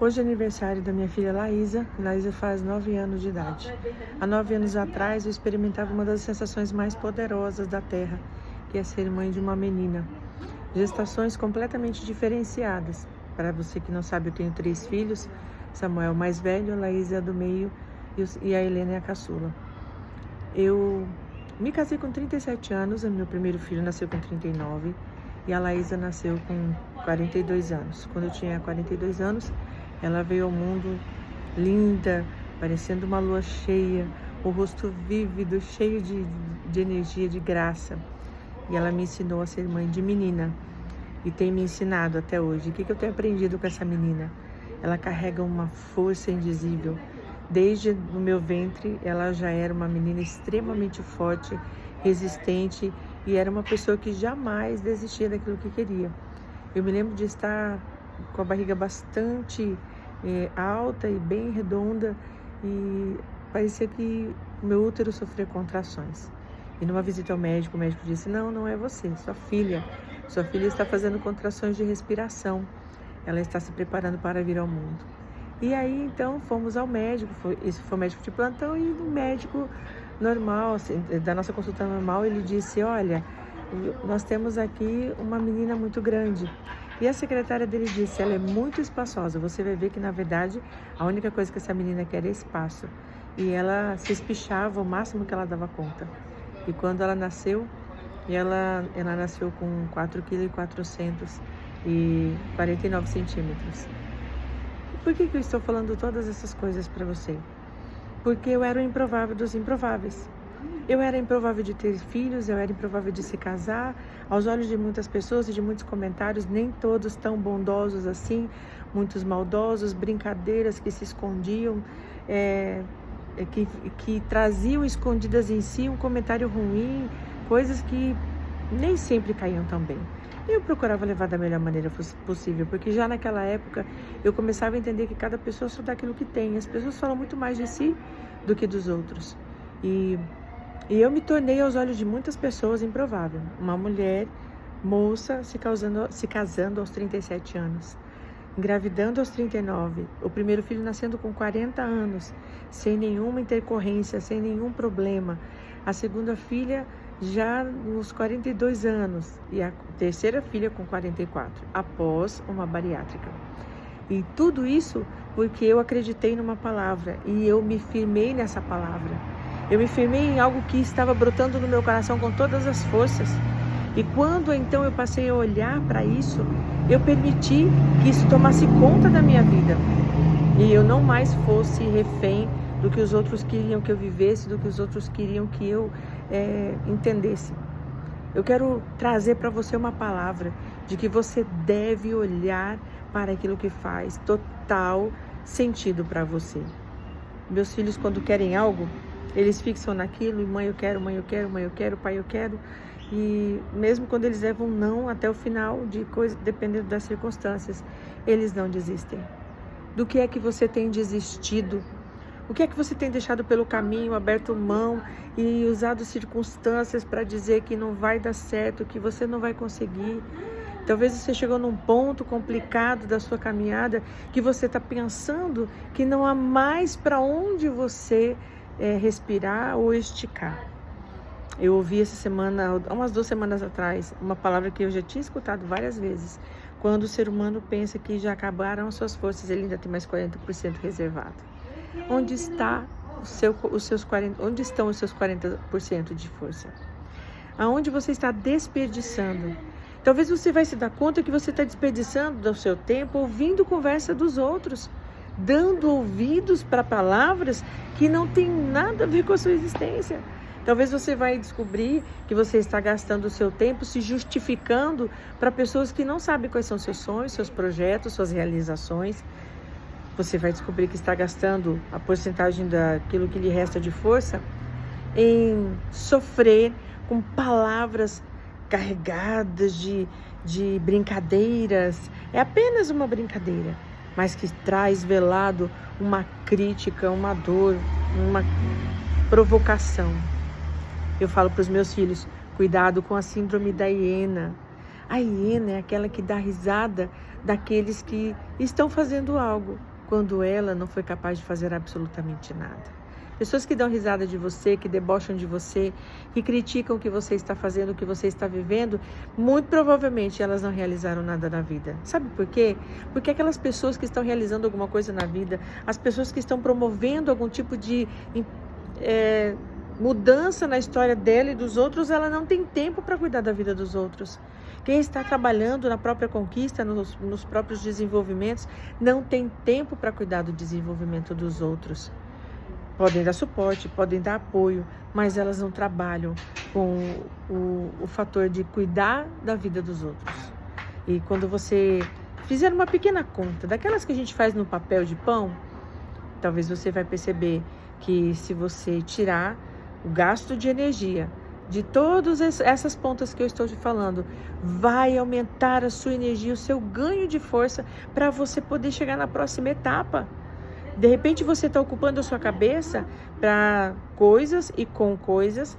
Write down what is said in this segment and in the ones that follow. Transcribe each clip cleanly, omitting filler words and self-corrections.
Hoje é aniversário da minha filha Laísa. Laísa faz 9 anos de idade. Há 9 anos atrás eu experimentava uma das sensações mais poderosas da Terra, que é ser mãe de uma menina. Gestações completamente diferenciadas. Para você que não sabe, eu tenho 3 filhos. Samuel é o mais velho, a Laísa é a do meio e a Helena é a caçula. Eu me casei com 37 anos, o meu primeiro filho nasceu com 39 e a Laísa nasceu com 42 anos. Quando eu tinha 42 anos, ela veio ao mundo linda, parecendo uma lua cheia, o rosto vívido, cheio de energia, de graça. E ela me ensinou a ser mãe de menina e tem me ensinado até hoje. O que eu tenho aprendido com essa menina? Ela carrega uma força indizível. Desde o meu ventre, ela já era uma menina extremamente forte, resistente e era uma pessoa que jamais desistia daquilo que queria. Eu me lembro de estar com a barriga bastante alta e bem redonda e parecia que o meu útero sofria contrações. E numa visita ao médico, o médico disse: não é você, sua filha está fazendo contrações de respiração, ela está se preparando para vir ao mundo. E aí então fomos ao médico, esse foi o médico de plantão, e o médico normal, assim, da nossa consulta normal, ele disse: olha, nós temos aqui uma menina muito grande. E a secretária dele disse: ela é muito espaçosa, você vai ver que na verdade a única coisa que essa menina quer é espaço. E ela se espichava o máximo que ela dava conta. E quando ela nasceu, ela nasceu com 4,449 kg. Por que eu estou falando todas essas coisas para você? Porque eu era o improvável dos improváveis. Eu era improvável de ter filhos, eu era improvável de se casar. Aos olhos de muitas pessoas e de muitos comentários, nem todos tão bondosos assim, muitos maldosos, brincadeiras que se escondiam, que traziam escondidas em si um comentário ruim, coisas que nem sempre caíam tão bem. Eu procurava levar da melhor maneira possível, porque já naquela época eu começava a entender que cada pessoa só dá aquilo que tem. As pessoas falam muito mais de si do que dos outros. E eu me tornei aos olhos de muitas pessoas improvável. Uma mulher, moça, se casando aos 37 anos. Engravidando aos 39, o primeiro filho nascendo com 40 anos, sem nenhuma intercorrência, sem nenhum problema. A segunda filha já nos 42 anos e a terceira filha com 44, após uma bariátrica. E tudo isso porque eu acreditei numa palavra e eu me firmei nessa palavra. Eu me firmei em algo que estava brotando no meu coração com todas as forças. E quando então eu passei a olhar para isso, eu permiti que isso tomasse conta da minha vida. E eu não mais fosse refém do que os outros queriam que eu vivesse, do que os outros queriam que eu entendesse. Eu quero trazer para você uma palavra de que você deve olhar para aquilo que faz total sentido para você. Meus filhos, quando querem algo, eles fixam naquilo, e mãe eu quero, mãe eu quero, mãe eu quero, pai eu quero. E mesmo quando eles levam não até o final de coisa, dependendo das circunstâncias, eles não desistem. Do que é que você tem desistido? O que é que você tem deixado pelo caminho, aberto mão e usado circunstâncias para dizer que não vai dar certo, que você não vai conseguir? Talvez você chegou num ponto complicado da sua caminhada que você está pensando que não há mais para onde você respirar ou esticar. Eu ouvi essa semana, umas 2 semanas atrás, uma palavra que eu já tinha escutado várias vezes. Quando o ser humano pensa que já acabaram as suas forças, ele ainda tem mais 40% reservado. Onde estão os seus 40% de força? Aonde você está desperdiçando? Talvez você vai se dar conta que você está desperdiçando do seu tempo ouvindo conversa dos outros, dando ouvidos para palavras que não têm nada a ver com a sua existência. Talvez você vai descobrir que você está gastando o seu tempo se justificando para pessoas que não sabem quais são seus sonhos, seus projetos, suas realizações. Você vai descobrir que está gastando a porcentagem daquilo que lhe resta de força em sofrer com palavras carregadas de brincadeiras. É apenas uma brincadeira, mas que traz velado uma crítica, uma dor, uma provocação. Eu falo para os meus filhos: cuidado com a síndrome da hiena. A hiena é aquela que dá risada daqueles que estão fazendo algo quando ela não foi capaz de fazer absolutamente nada. Pessoas que dão risada de você, que debocham de você, que criticam o que você está fazendo, o que você está vivendo, muito provavelmente elas não realizaram nada na vida. Sabe por quê? Porque aquelas pessoas que estão realizando alguma coisa na vida, as pessoas que estão promovendo algum tipo de mudança na história dela e dos outros, ela não tem tempo para cuidar da vida dos outros. Quem está trabalhando na própria conquista, nos próprios desenvolvimentos, não tem tempo para cuidar do desenvolvimento dos outros. Podem dar suporte, podem dar apoio, mas elas não trabalham com o fator de cuidar da vida dos outros. E quando você fizer uma pequena conta, daquelas que a gente faz no papel de pão, talvez você vai perceber que se você tirar o gasto de energia de todas essas pontas que eu estou te falando, vai aumentar a sua energia, o seu ganho de força para você poder chegar na próxima etapa. De repente você está ocupando a sua cabeça para coisas e com coisas,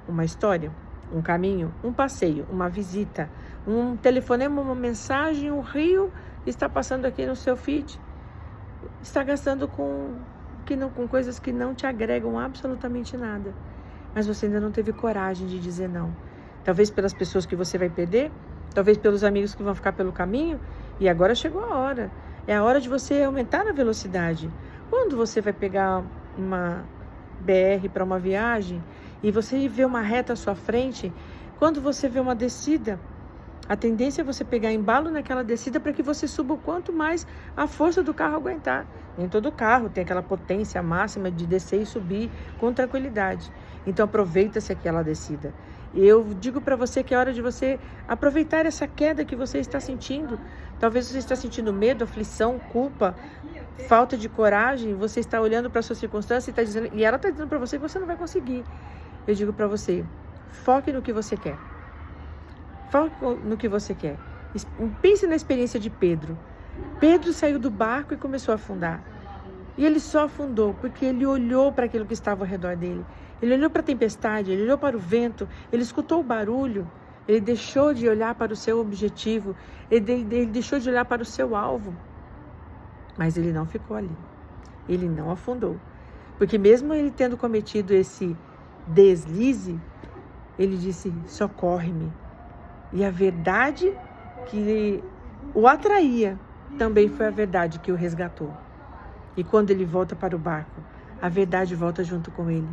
uma história, um caminho, um passeio, uma visita, um telefonema, uma mensagem, um rio está passando aqui no seu feed. Está gastando com coisas que não te agregam absolutamente nada. Mas você ainda não teve coragem de dizer não. Talvez pelas pessoas que você vai perder, talvez pelos amigos que vão ficar pelo caminho. E agora chegou a hora. É a hora de você aumentar a velocidade. Quando você vai pegar uma BR para uma viagem e você vê uma reta à sua frente, quando você vê uma descida, a tendência é você pegar embalo naquela descida para que você suba o quanto mais a força do carro aguentar. Nem todo carro tem aquela potência máxima de descer e subir com tranquilidade. Então aproveita-se aquela descida. Eu digo para você que é hora de você aproveitar essa queda que você está sentindo. Talvez você está sentindo medo, aflição, culpa, falta de coragem. Você está olhando para a sua circunstância e ela está dizendo para você que você não vai conseguir. Eu digo para você, foque no que você quer. Foque no que você quer. Pense na experiência de Pedro. Pedro saiu do barco e começou a afundar. E ele só afundou porque ele olhou para aquilo que estava ao redor dele. Ele olhou para a tempestade, ele olhou para o vento, ele escutou o barulho. Ele deixou de olhar para o seu objetivo, ele deixou de olhar para o seu alvo. Mas ele não ficou ali. Ele não afundou. Porque mesmo ele tendo cometido esse deslize, ele disse, socorre-me. E a verdade que o atraía também foi a verdade que o resgatou. E quando ele volta para o barco, a verdade volta junto com ele.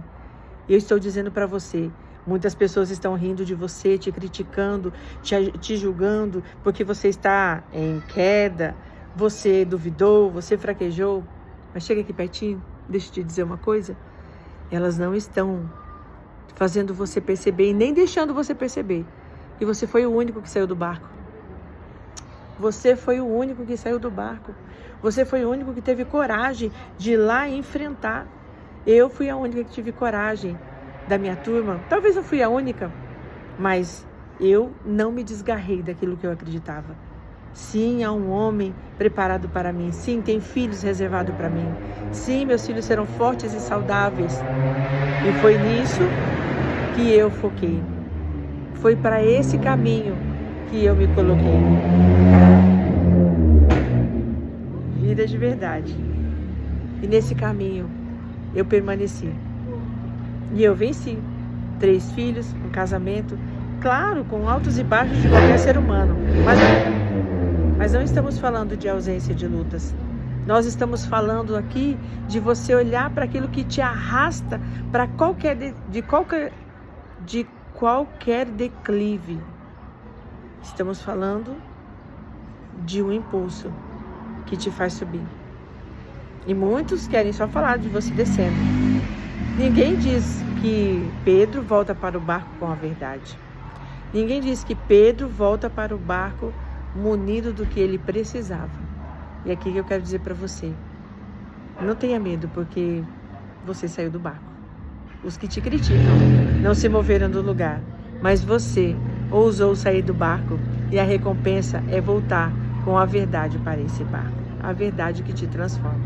Eu estou dizendo para você, muitas pessoas estão rindo de você, te criticando, te julgando, porque você está em queda, você duvidou, você fraquejou. Mas chega aqui pertinho, deixa eu te dizer uma coisa. Elas não estão fazendo você perceber e nem deixando você perceber que você foi o único que saiu do barco. Você foi o único que saiu do barco. Você foi o único que teve coragem de ir lá e enfrentar. Eu fui a única que tive coragem da minha turma. Talvez eu fui a única, mas eu não me desgarrei daquilo que eu acreditava. Sim, há um homem preparado para mim. Sim, tem filhos reservados para mim. Sim, meus filhos serão fortes e saudáveis. E foi nisso que eu foquei. Foi para esse caminho que eu me coloquei. Vida de verdade. E nesse caminho eu permaneci. E eu venci. 3 filhos, um casamento, claro, com altos e baixos de qualquer ser humano. Mas não estamos falando de ausência de lutas. Nós estamos falando aqui de você olhar para aquilo que te arrasta para qualquer declive. Estamos falando de um impulso que te faz subir. E muitos querem só falar de você descendo. Ninguém diz que Pedro volta para o barco com a verdade. Ninguém diz que Pedro volta para o barco munido do que ele precisava. E aqui que eu quero dizer para você, não tenha medo, porque você saiu do barco. Os que te criticam não se moveram do lugar, mas você ousou sair do barco e a recompensa é voltar com a verdade para esse barco. A verdade que te transforma.